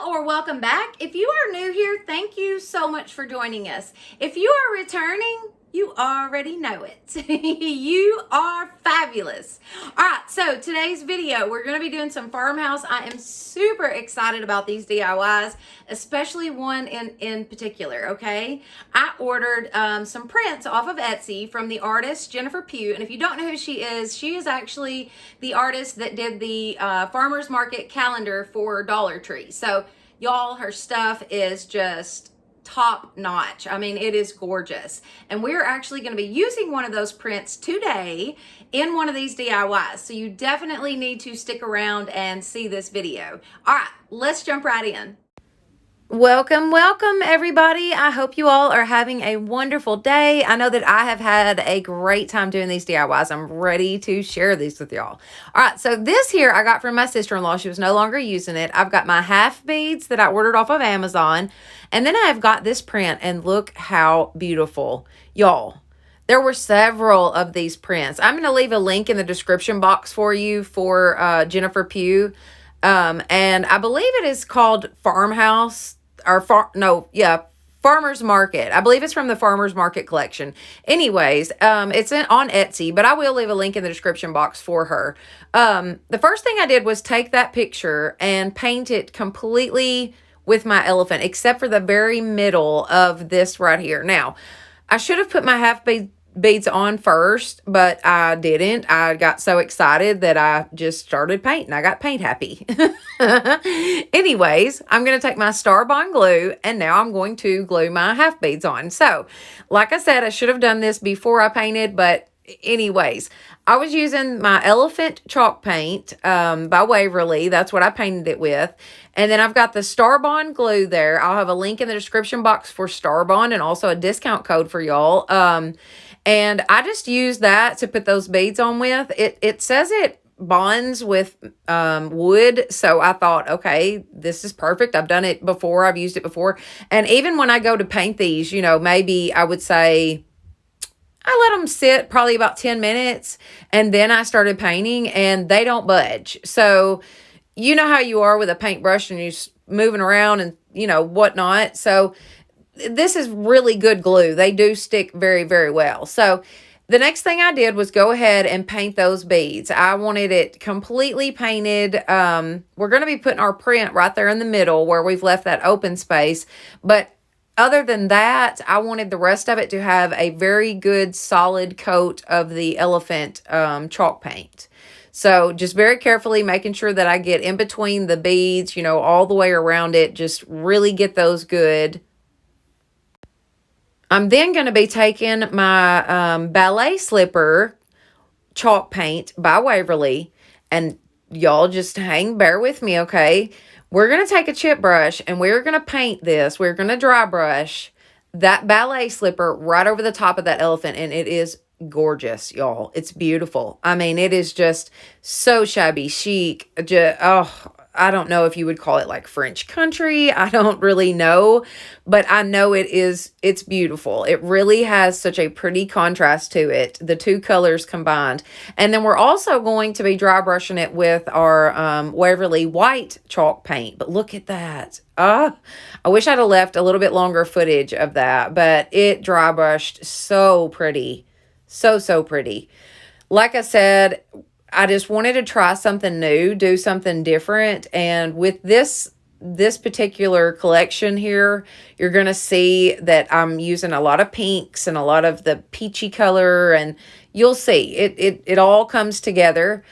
or welcome back. If you are new here, thank you so much for joining us. If you are returning, you already know it. You are fabulous. All right, so today's video, we're going to be doing some farmhouse. I am super excited about these DIYs, especially one in particular, okay? I ordered some prints off of Etsy from the artist Jennifer Pugh, and if you don't know who she is actually the artist that did the farmer's market calendar for Dollar Tree. So y'all, her stuff is just top notch. I mean, it is gorgeous. And we're actually going to be using one of those prints today in one of these DIYs. So you definitely need to stick around and see this video. All right, let's jump right in. Welcome everybody. I hope you all are having a wonderful day. I know that I have had a great time doing these DIYs. I'm ready to share these with y'all. All right, so this here I got from my sister-in-law. She was no longer using it. I've got my half beads that I ordered off of Amazon, and then I've got this print, and look how beautiful, y'all. There were several of these prints. I'm going to leave a link in the description box for you for Jennifer Pugh, and I believe it is called Farmhouse. Farmer's Market. I believe it's from the Farmer's Market collection. Anyways, it's on Etsy, but I will leave a link in the description box for her. The first thing I did was take that picture and paint it completely with my elephant, except for the very middle of this right here. Now, I should have put my half beads on first, but I didn't. I got so excited that I just started painting. I got paint happy. Anyways, I'm going to take my Starbond glue, and now I'm going to glue my half beads on. So, like I said, I should have done this before I painted, but anyways, I was using my elephant chalk paint by Waverly. That's what I painted it with. And then I've got the Starbond glue there. I'll have a link in the description box for Starbond and also a discount code for y'all. And I just used that to put those beads on with. It says it bonds with wood, so I thought, okay, this is perfect. I've done it before. I've used it before. And even when I go to paint these, you know, maybe I would say I let them sit probably about 10 minutes, and then I started painting, and they don't budge. So you know how you are with a paintbrush and you're moving around and, you know, whatnot. So this is really good glue. They do stick very, very well. So the next thing I did was go ahead and paint those beads. I wanted it completely painted. We're going to be putting our print right there in the middle where we've left that open space. But other than that, I wanted the rest of it to have a very good solid coat of the elephant chalk paint. So just very carefully making sure that I get in between the beads, you know, all the way around it. Just really get those good. I'm then going to be taking my ballet slipper chalk paint by Waverly, and y'all just bear with me, okay? We're going to take a chip brush, and we're going to paint this. We're going to dry brush that ballet slipper right over the top of that elephant, and it is gorgeous, y'all. It's beautiful. I mean, it is just so shabby chic. I don't know if you would call it like French country. I don't really know, but I know it's beautiful. It really has such a pretty contrast to it, the two colors combined. And then we're also going to be dry brushing it with our Waverly white chalk paint. But look at that. I wish I'd have left a little bit longer footage of that, but it dry brushed so pretty. So pretty. Like I said, I just wanted to try something new, do something different. And with this particular collection here, you're going to see that I'm using a lot of pinks and a lot of the peachy color, and you'll see it all comes together.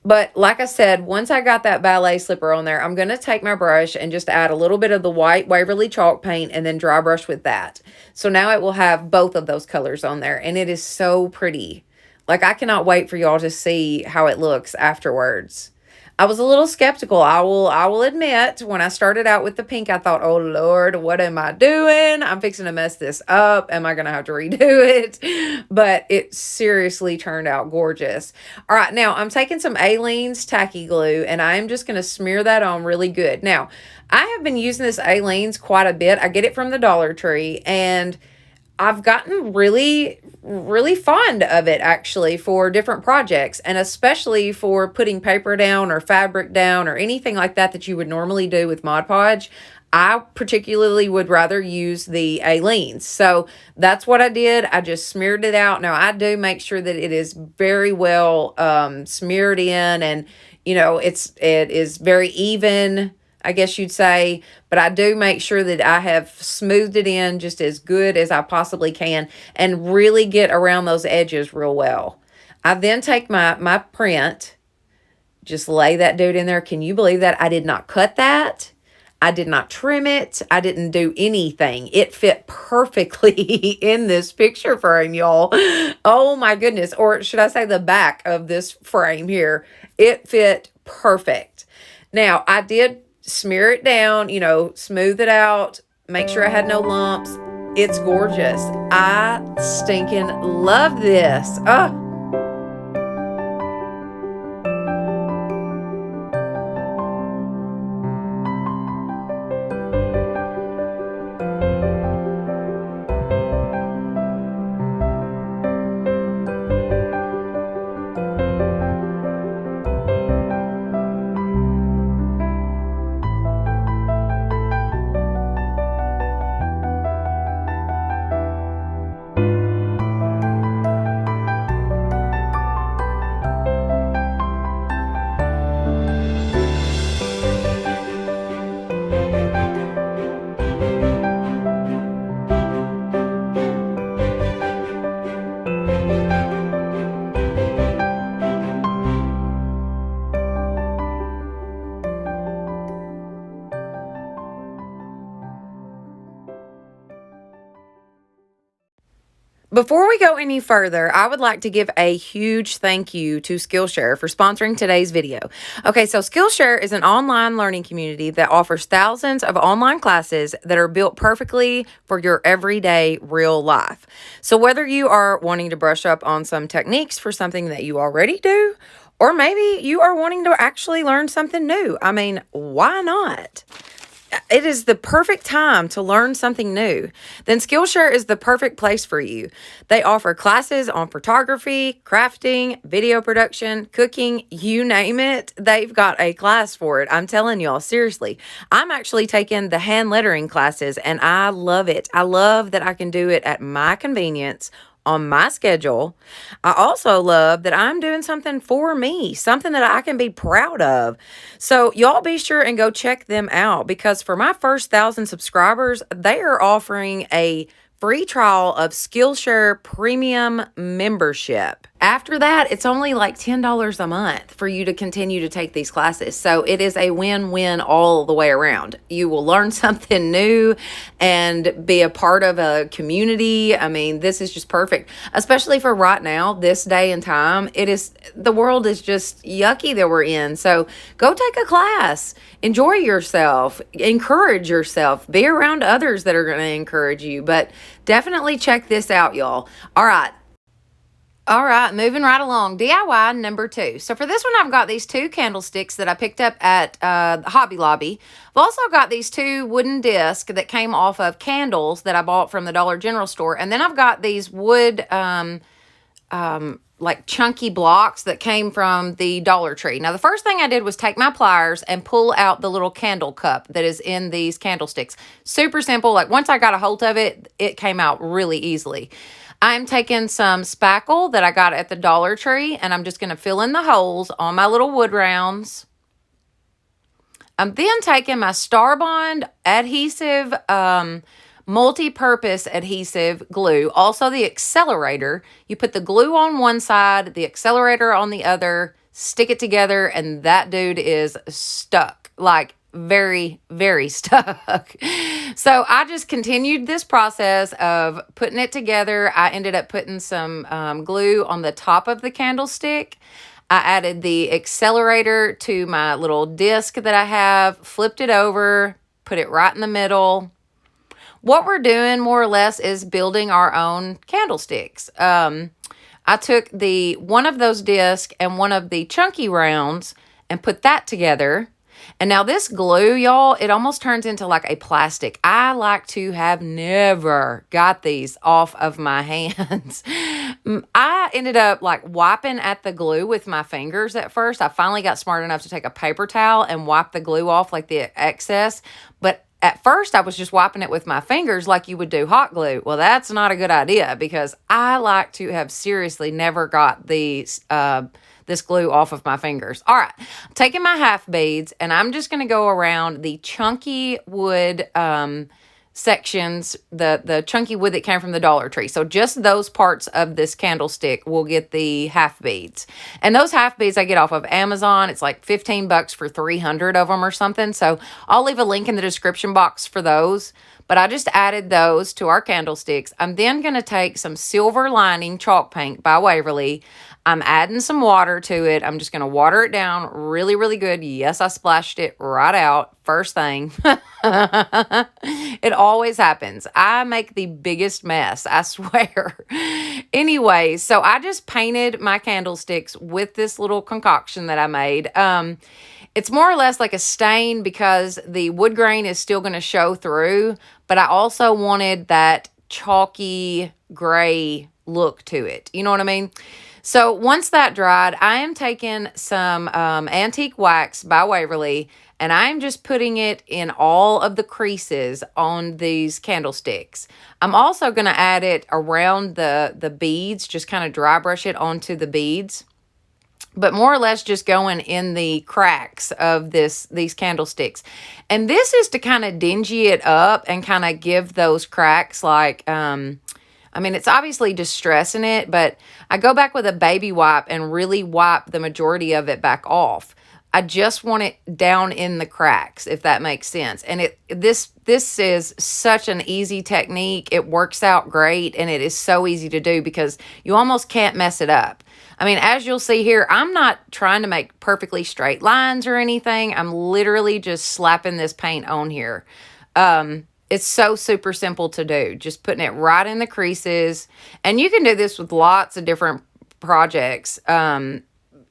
But like I said, once I got that ballet slipper on there, I'm going to take my brush and just add a little bit of the white Waverly chalk paint and then dry brush with that. So now it will have both of those colors on there, and it is so pretty. Like, I cannot wait for y'all to see how it looks afterwards. I was a little skeptical. I will admit, when I started out with the pink, I thought, oh Lord, what am I doing? I'm fixing to mess this up. Am I going to have to redo it? But it seriously turned out gorgeous. All right, now I'm taking some Aleene's tacky glue, and I'm just going to smear that on really good. Now, I have been using this Aleene's quite a bit. I get it from the Dollar Tree, and I've gotten really, really fond of it actually for different projects, and especially for putting paper down or fabric down or anything like that that you would normally do with Mod Podge. I particularly would rather use the Aleene's. So that's what I did. I just smeared it out. Now I do make sure that it is very well smeared in, and it is very even, I guess you'd say, but I do make sure that I have smoothed it in just as good as I possibly can and really get around those edges real well. I then take my print, just lay that dude in there. Can you believe that? I did not cut that. I did not trim it. I didn't do anything. It fit perfectly in this picture frame, y'all. Oh my goodness. Or should I say the back of this frame here? It fit perfect. Now, I did smear it down, smooth it out, make sure I had no lumps. It's gorgeous. I stinking love this. Oh. Before we go any further, I would like to give a huge thank you to Skillshare for sponsoring today's video. Okay, so Skillshare is an online learning community that offers thousands of online classes that are built perfectly for your everyday real life. So whether you are wanting to brush up on some techniques for something that you already do, or maybe you are wanting to actually learn something new, I mean, why not? It is the perfect time to learn something new. Then Skillshare is the perfect place for you. They offer classes on photography, crafting, video production, cooking, you name it. They've got a class for it. I'm telling y'all, seriously. I'm actually taking the hand lettering classes and I love it. I love that I can do it at my convenience on my schedule. I also love that I'm doing something for me, something that I can be proud of. So y'all be sure and go check them out, because for my first 1,000 subscribers, they are offering a free trial of Skillshare Premium membership. After that, it's only like $10 a month for you to continue to take these classes. So it is a win-win all the way around. You will learn something new and be a part of a community. I mean, this is just perfect, especially for right now, this day and time. The world is just yucky that we're in. So go take a class, enjoy yourself, encourage yourself, be around others that are going to encourage you. But definitely check this out, y'all. All right, moving right along. DIY number 2. So for this one, I've got these 2 candlesticks that I picked up at Hobby Lobby. I've also got these 2 wooden discs that came off of candles that I bought from the Dollar General store. And then I've got these wood, like chunky blocks that came from the Dollar Tree. Now, the first thing I did was take my pliers and pull out the little candle cup that is in these candlesticks. Super simple. Like once I got a hold of it, it came out really easily. I'm taking some spackle that I got at the Dollar Tree, and I'm just going to fill in the holes on my little wood rounds. I'm then taking my Starbond adhesive, multi-purpose adhesive glue, also the accelerator. You put the glue on one side, the accelerator on the other, stick it together, and that dude is stuck. Like, very, very stuck. So I just continued this process of putting it together. I ended up putting some glue on the top of the candlestick. I added the accelerator to my little disc that I have, flipped it over, put it right in the middle. What we're doing more or less is building our own candlesticks. I took one of those discs and one of the chunky rounds and put that together. And now this glue, y'all, it almost turns into like a plastic. I like to have never got these off of my hands. I ended up like wiping at the glue with my fingers at first. I finally got smart enough to take a paper towel and wipe the glue off, like the excess. But at first I was just wiping it with my fingers like you would do hot glue. Well, that's not a good idea, because I like to have seriously never got these this glue off of my fingers. All right, I'm taking my half beads and I'm just going to go around the chunky wood sections, the chunky wood that came from the Dollar Tree. So just those parts of this candlestick will get the half beads. And those half beads I get off of Amazon. It's like $15 for 300 of them or something. So I'll leave a link in the description box for those. But I just added those to our candlesticks. I'm then going to take some silver lining chalk paint by Waverly. I'm adding some water to it. I'm just going to water it down really, really good. Yes, I splashed it right out first thing. It always happens. I make the biggest mess, I swear. Anyway, so I just painted my candlesticks with this little concoction that I made. It's more or less like a stain because the wood grain is still going to show through, but I also wanted that chalky gray look to it. You know what I mean? So once that dried, I am taking some antique wax by Waverly, and I'm just putting it in all of the creases on these candlesticks. I'm also going to add it around the beads, just kind of dry brush it onto the beads, but more or less just going in the cracks of these candlesticks. And this is to kind of dingy it up and kind of give those cracks like, I mean, it's obviously distressing it, but I go back with a baby wipe and really wipe the majority of it back off. I just want it down in the cracks, if that makes sense. And this is such an easy technique. It works out great, and it is so easy to do because you almost can't mess it up. I mean, as you'll see here, I'm not trying to make perfectly straight lines or anything. I'm literally just slapping this paint on here. It's so super simple to do. Just putting it right in the creases. And you can do this with lots of different projects.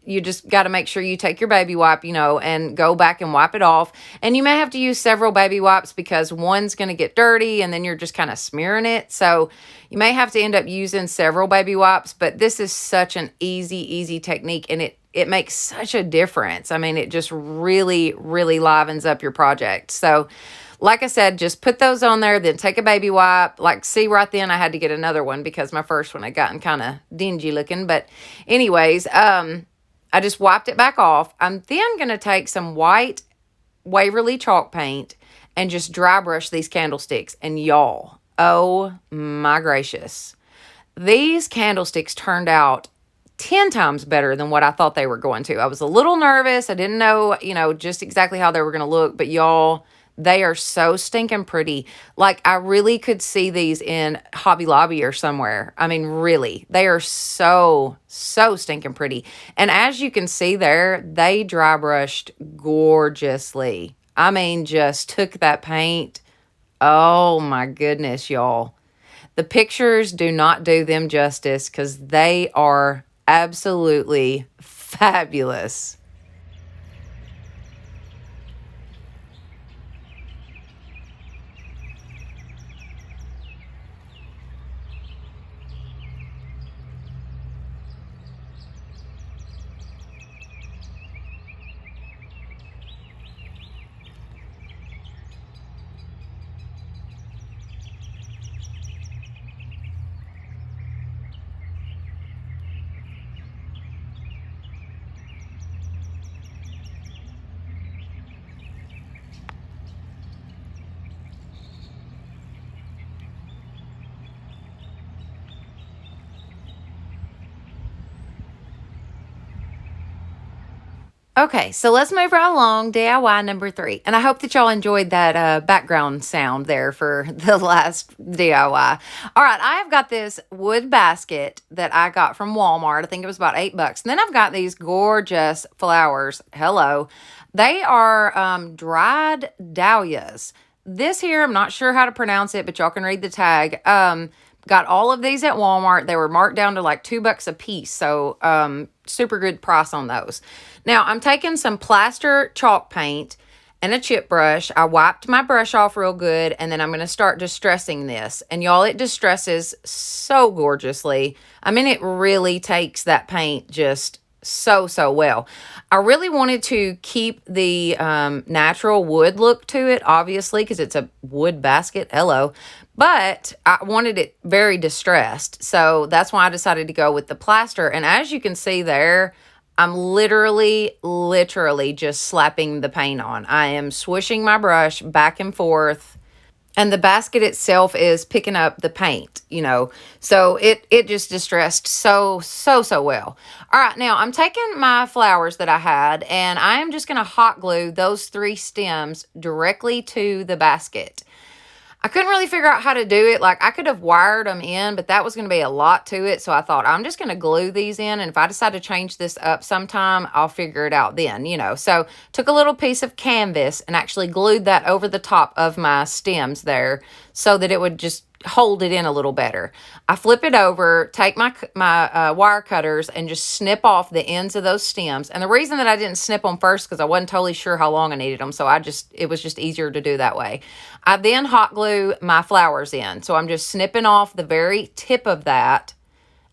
You just got to make sure you take your baby wipe, and go back and wipe it off. And you may have to use several baby wipes because one's going to get dirty and then you're just kind of smearing it. So you may have to end up using several baby wipes, but this is such an easy technique, and it makes such a difference. I mean, it just really, really livens up your project. So like I said, just put those on there, then take a baby wipe. Like, see, right then I had to get another one because my first one had gotten kind of dingy looking. But anyways, I just wiped it back off. I'm then going to take some white Waverly chalk paint and just dry brush these candlesticks. And y'all, oh my gracious, these candlesticks turned out 10 times better than what I thought they were going to. I was a little nervous. I didn't know, just exactly how they were going to look. But y'all, they are so stinking pretty. Like, I really could see these in Hobby Lobby or somewhere. I mean, really, they are so stinking pretty. And as you can see there, they dry brushed gorgeously. I mean, just took that paint. Oh my goodness, y'all. The pictures do not do them justice because they are absolutely fabulous. Okay, so let's move right along. DIY number 3. And I hope that y'all enjoyed that background sound there for the last DIY. All right, I have got this wood basket that I got from Walmart. I think it was about $8. And then I've got these gorgeous flowers. Hello. They are dried dahlias. This here, I'm not sure how to pronounce it, but y'all can read the tag. Got all of these at Walmart. They were marked down to like $2 a piece. So super good price on those. Now I'm taking some plaster chalk paint and a chip brush. I wiped my brush off real good, and then I'm going to start distressing this. And y'all, it distresses so gorgeously. I mean, it really takes that paint just so well. I really wanted to keep the natural wood look to it, obviously, because it's a wood basket. Hello. But I wanted it very distressed. So that's why I decided to go with the plaster. And as you can see there, I'm literally just slapping the paint on. I am swishing my brush back and forth, and the basket itself is picking up the paint, you know. So it just distressed so well. All right, now I'm taking my flowers that I had, and I am just going to hot glue those 3 stems directly to the basket. I couldn't really figure out how to do it. Like, I could have wired them in, but that was going to be a lot to it. So I thought, I'm just going to glue these in. And if I decide to change this up sometime, I'll figure it out then, you know. So took a little piece of canvas and actually glued that over the top of my stems there so that it would just hold it in a little better. I flip it over, take my wire cutters, and just snip off the ends of those stems. And the reason that I didn't snip them first, because I wasn't totally sure how long I needed them, so it was just easier to do that way. I then hot glue my flowers in. So I'm just snipping off the very tip of that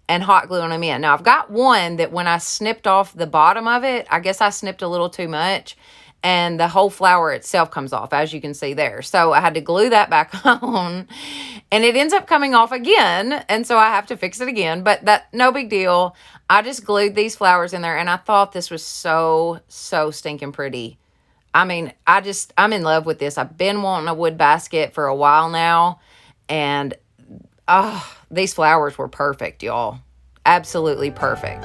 and hot gluing them in. Now I've got one that when I snipped off the bottom of it, I guess I snipped a little too much, and the whole flower itself comes off, as you can see there. So I had to glue that back on, and it ends up coming off again, and so I have to fix it again, but no big deal. I just glued these flowers in there, and I thought this was so stinking pretty. I mean, I'm in love with this. I've been wanting a wood basket for a while now, and these flowers were perfect, y'all. Absolutely perfect.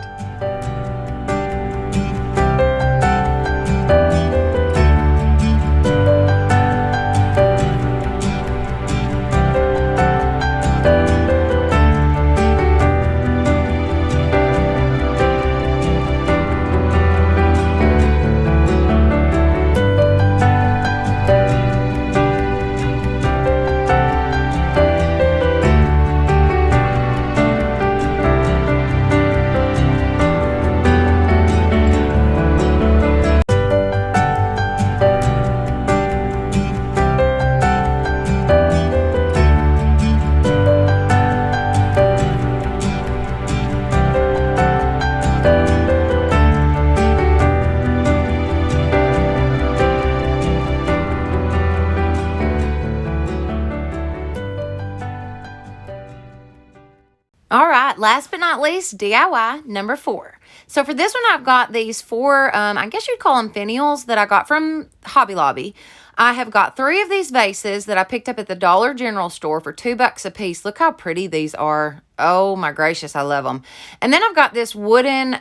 All right, last but not least, DIY number 4. So for this one, I've got these 4, I guess you'd call them finials that I got from Hobby Lobby. I have got 3 of these vases that I picked up at the Dollar General store for $2 a piece. Look how pretty these are. Oh my gracious, I love them. And then I've got this wooden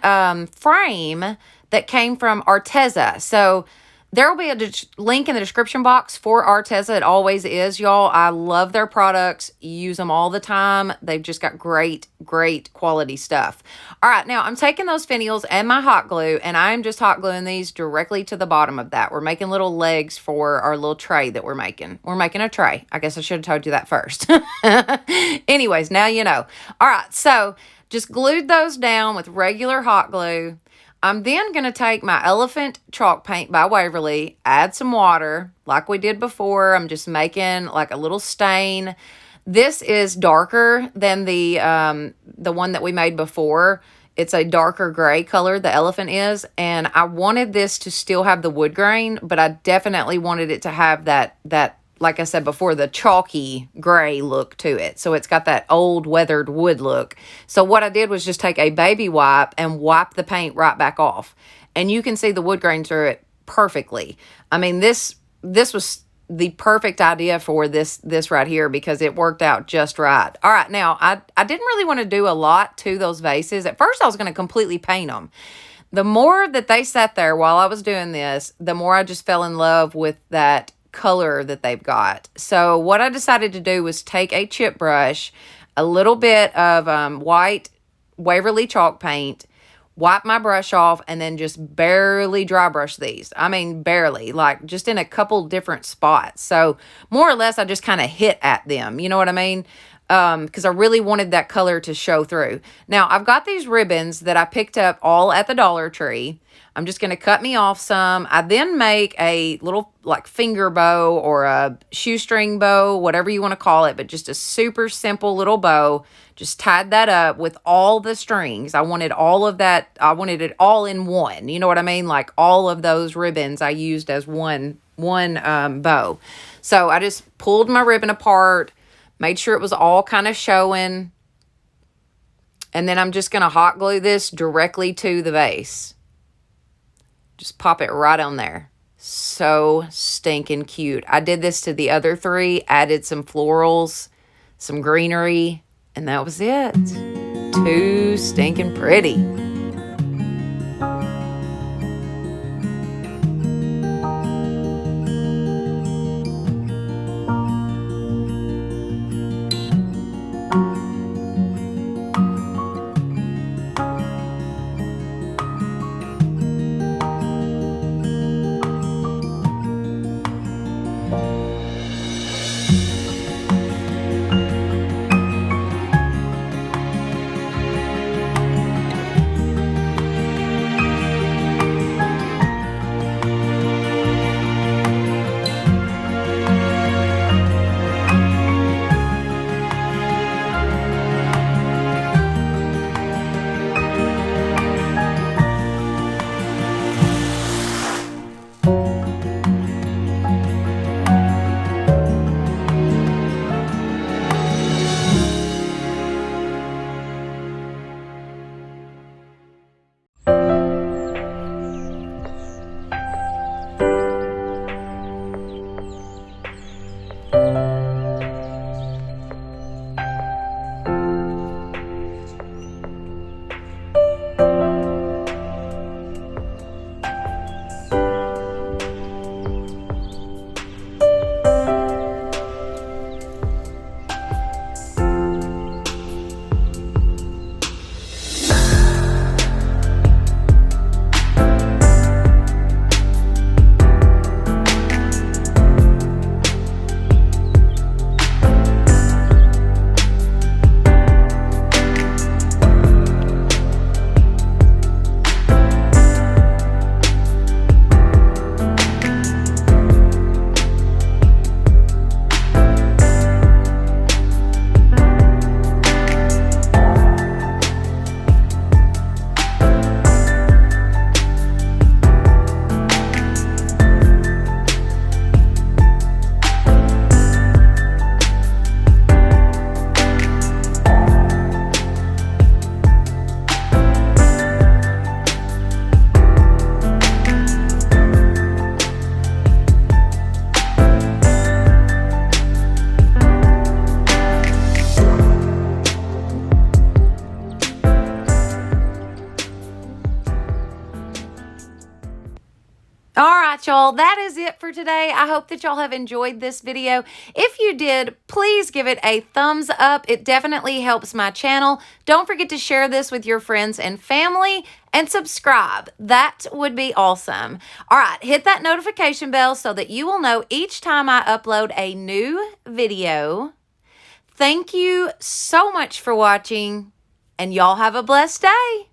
frame that came from Arteza. So there will be a link in the description box for Arteza. It always is, y'all. I love their products. Use them all the time. They've just got great quality stuff. All right, now I'm taking those finials and my hot glue, and I'm just hot gluing these directly to the bottom of that. We're making little legs for our little tray that we're making. We're making a tray. I guess I should have told you that first. Anyways, now you know. All right, so just glued those down with regular hot glue. I'm then going to take my elephant chalk paint by Waverly, add some water like we did before. I'm just making like a little stain. This is darker than the one that we made before. It's a darker gray color, the elephant is, and I wanted this to still have the wood grain, but I definitely wanted it to have that like I said before, the chalky gray look to it. So it's got that old weathered wood look. So what I did was just take a baby wipe and wipe the paint right back off. And you can see the wood grain through it perfectly. I mean, this was the perfect idea for this right here because it worked out just right. All right, now I didn't really want to do a lot to those vases. At first I was going to completely paint them. The more that they sat there while I was doing this, the more I just fell in love with that color that they've got. So what I decided to do was take a chip brush, a little bit of white Waverly chalk paint, wipe my brush off, and then just barely dry brush these. I mean, barely, like just in a couple different spots. So more or less, I just kind of hit at them. You know what I mean? because I really wanted that color to show through. Now, I've got these ribbons that I picked up all at the Dollar Tree. I'm just going to cut me off some. I then make a little like finger bow or a shoestring bow, whatever you want to call it, but just a super simple little bow. Just tied that up with all the strings. I wanted all of that. I wanted it all in one. You know what I mean? Like all of those ribbons I used as one bow. So I just pulled my ribbon apart, made sure it was all kind of showing. And then I'm just going to hot glue this directly to the vase. Just pop it right on there. So stinking cute. I did this to the other three, added some florals, some greenery, and that was it. Too stinking pretty. All right, y'all, that is it for today. I hope that y'all have enjoyed this video. If you did, please give it a thumbs up. It definitely helps my channel. Don't forget to share this with your friends and family and subscribe. That would be awesome. All right, hit that notification bell so that you will know each time I upload a new video. Thank you so much for watching, and y'all have a blessed day.